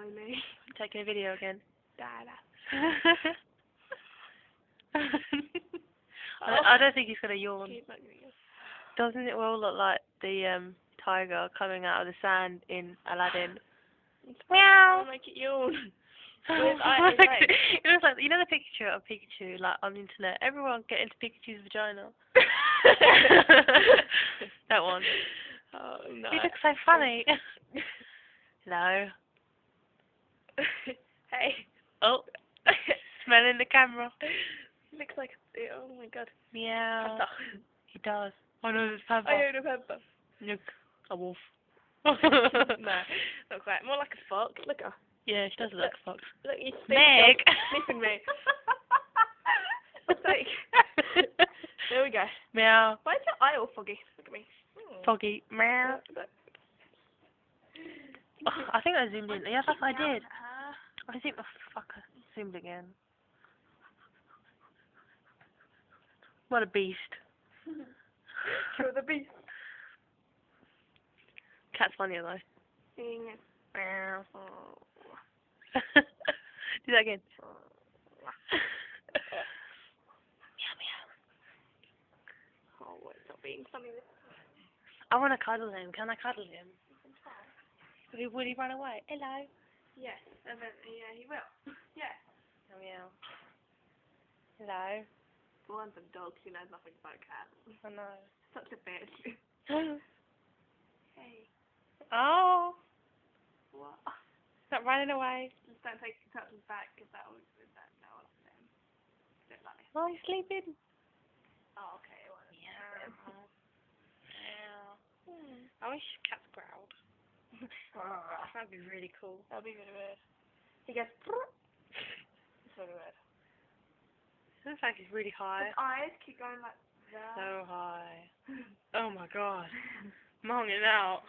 behind me. Taking a video again. Dada. I don't think he's gonna yawn. He's not gonna yawn. Doesn't it all look like the tiger coming out of the sand in Aladdin? Meow. I'll make it yawn. It looks like, you know, the picture of Pikachu, like on the internet. Everyone get into Pikachu's vagina. That one. Oh no. He looks so funny. Hello. Hey. Oh. Smelling the camera. He looks like. Oh my god. Meow. Panther. He does. Oh no, there's Panther. I own a panther. Look, a wolf. No, not quite. More like a fox. Look at her. Yeah, she does look like a fox. Look, he's Meg! sniffing me. What's that? There we go. Meow. Why is your eye all foggy? Look at me. Foggy. Meow. Oh, I think I zoomed in. Yeah, that's what I did. I zoomed. Oh, fuck. I zoomed again. What a beast. Kill the beast. Cat's funnier though. Meow. Do that again. Oh, it's not being funny. I want to cuddle him. Can I cuddle him? Would he run away? Hello. Yes, and then, yeah, he will. Yeah. Oh, meow. Hello. One's a dog, she knows nothing about cats. I know. Such a bitch. Hey. Oh. What? Stop running away. Just don't take your touches back, because that would, that was him. Don't like me. Oh, he's sleeping. Oh, okay. Well, Meow. Hmm. I wish cats growled. That'd be really cool. That'd be really weird. He goes, it's really weird. It looks like he's really high. His eyes keep going like that. So high. Oh my god. I'm hanging out.